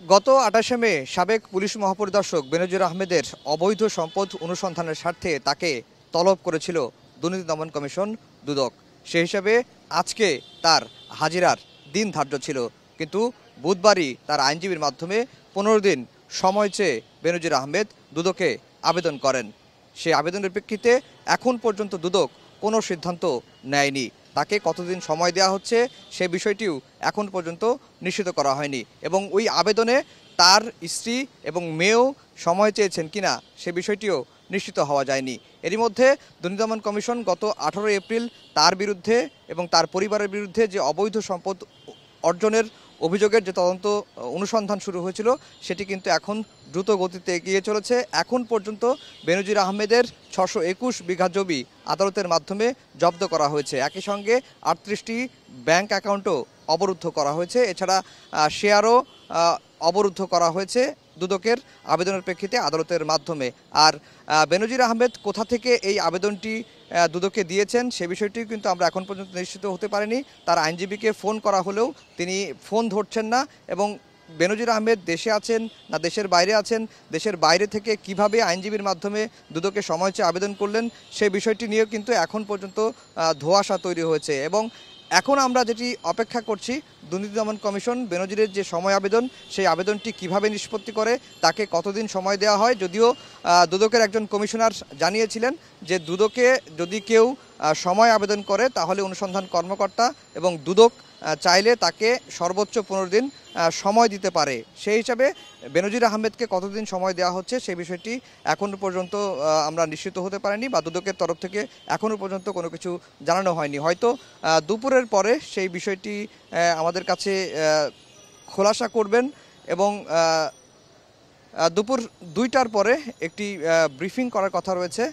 গত ২৮শে মে সাবেক পুলিশ মহাপরিদর্শক বেনজির আহমেদের অবৈধ সম্পদ অনুসন্ধানের স্বার্থে তাকে তলব করেছিল দুর্নীতি দমন কমিশন দুদক। সেই হিসাবে আজকে তার হাজিরার দিন ধার্য ছিল, কিন্তু বুধবারই তার আইনজীবীর মাধ্যমে ১৫ দিন সময় চেয়ে বেনজির আহমেদ দুদকে আবেদন করেন। সেই আবেদনের প্রেক্ষিতে এখন পর্যন্ত দুদক কোনো সিদ্ধান্ত নেয়নি। তাকে কতদিন সময় দেওয়া হচ্ছে সে বিষয়টিও এখন পর্যন্ত নিশ্চিত করা হয়নি, এবং ওই আবেদনে তার স্ত্রী এবং মেয়েও সময় চেয়েছেন কিনা সে বিষয়টিও নিশ্চিত হওয়া যায়নি। এরই মধ্যে দুর্নীতি দমন কমিশন গত ১৮ এপ্রিল তার বিরুদ্ধে এবং তার পরিবারের বিরুদ্ধে যে অবৈধ সম্পদ অর্জনের অভিযোগের যে তদন্ত অনুসন্ধান শুরু হয়েছিল সেটি কিন্তু এখন দ্রুত গতিতে এগিয়ে চলেছে। এখন পর্যন্ত বেনজির আহমেদের ৬২১ বিঘা জমি আদালতের মাধ্যমে জব্দ করা হয়েছে। একই সঙ্গে ৩৮টি ব্যাংক অ্যাকাউন্টও অবরুদ্ধ করা হয়েছে। এছাড়া শেয়ারও অবরুদ্ধ করা হয়েছে দুদকের আবেদনের প্রেক্ষিতে আদালতের মাধ্যমে। আর বেনজির আহমেদ কোথা থেকে এই আবেদনটি দুদকে দিয়েছেন সে বিষয়টিও কিন্তু আমরা এখন পর্যন্ত নিশ্চিত হতে পারিনি। তার আইনজীবীকে ফোন করা হলেও তিনি ফোন ধরছেন না, এবং বেনজির আহমেদ দেশে আছেন না দেশের বাইরে আছেন, দেশের বাইরে থেকে কিভাবে আইনজীবীর মাধ্যমে দুদকে সময় চেয়ে আবেদন করলেন সেই বিষয়টি নিয়েও কিন্তু এখন পর্যন্ত ধোঁয়াশা তৈরি হয়েছে। এবং এখন আমরা যেটি অপেক্ষা করছি, দুর্নীতি দমন কমিশন বেনজিরের যে সময় আবেদন সেই আবেদনটি কিভাবে নিষ্পত্তি করে, তাকে কতদিন সময় দেওয়া হয়। যদিও দুদকের একজন কমিশনার জানিয়েছিলেন যে দুদকে যদি কেউ সময় আবেদন করে তাহলে অনুসন্ধান কর্মকর্তা এবং দুদক চাইলে তাকে সর্বোচ্চ ১৫ দিন সময় দিতে পারে। সেই হিসাবে বেনজির আহমেদকে কতদিন সময় দেওয়া হচ্ছে সেই বিষয়টি এখনও পর্যন্ত আমরা নিশ্চিত হতে পারিনি, বা দুদকের তরফ থেকে এখনও পর্যন্ত কোনো কিছু জানানো হয়নি। হয়তো দুপুরের পরে সেই বিষয়টি আমাদের কাছে খোলাসা করবেন, এবং দুপুর ২টার পরে একটি ব্রিফিং করার কথা রয়েছে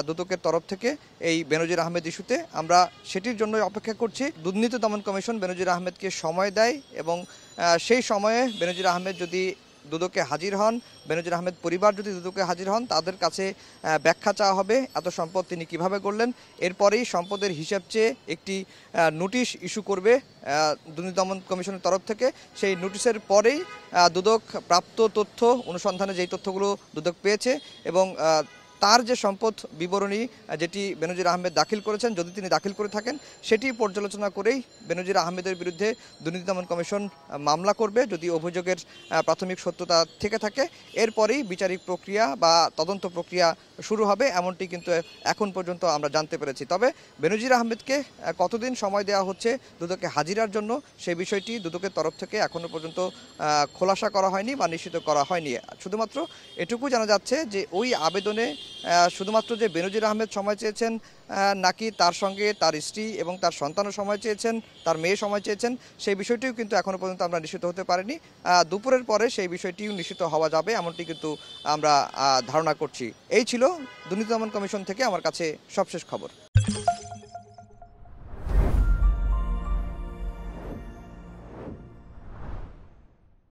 দুদকের তরফ থেকে এই বেনজির আহমেদ ইস্যুতে। আমরা সেটির জন্য অপেক্ষা করছি। দুর্নীতি দমন কমিশন বেনজির আহমেদকে সময় দেয়, এবং সেই সময়ে বেনজির আহমেদ যদি দুদকে হাজির হন, বেনজির আহমেদ পরিবার যদি দুদকে হাজির হন, তাদের কাছে ব্যাখ্যা চাওয়া হবে এত সম্পদ তিনি কিভাবে করলেন। এরপরেই সম্পদের হিসাব চেয়ে একটি নোটিশ ইস্যু করবে দুর্নীতি দমন কমিশনের তরফ থেকে। সেই নোটিশের পরেই দুদক প্রাপ্ত তথ্য অনুসন্ধানে যেই তথ্যগুলো দুদক পেয়েছে এবং তার যে সম্পদ বিবরণী যেটি বেনজির আহমেদ দাখিল করেছেন, যদি তিনি দাখিল করে থাকেন সেটি পর্যালোচনা করেই বেনজির আহমেদের বিরুদ্ধে দুর্নীতি দমন কমিশন মামলা করবে যদি অভিযোগের প্রাথমিক সত্যতা থেকে থাকে। এরপরেই বিচারিক প্রক্রিয়া বা তদন্ত প্রক্রিয়া শুরু হবে, এমনটি কিন্তু এখন পর্যন্ত আমরা জানতে পেরেছি। তবে বেনজির আহমেদকে কতদিন সময় দেওয়া হচ্ছে দুদকে হাজিরার জন্য সেই বিষয়টি দুদকের তরফ থেকে এখনও পর্যন্ত খোলাসা করা হয়নি বা নিশ্চিত করা হয়নি। শুধুমাত্র এটুকু জানা যাচ্ছে যে ওই আবেদনে শুধুমাত্র যে বেনজির আহমেদ সময় চেয়েছেন নাকি তার সঙ্গে তার স্ত্রী এবং তার সন্তানও সময় চেয়েছেন, তার মেয়ে সময় চেয়েছেন, সেই বিষয়টিও কিন্তু এখনও পর্যন্ত আমরা নিশ্চিত হতে পারিনি। দুপুরের পরে সেই বিষয়টিও নিশ্চিত হওয়া যাবে এমনটি কিন্তু আমরা ধারণা করছি। এই ছিল দুর্নীতি দমন কমিশন থেকে আমার কাছে সবশেষ খবর।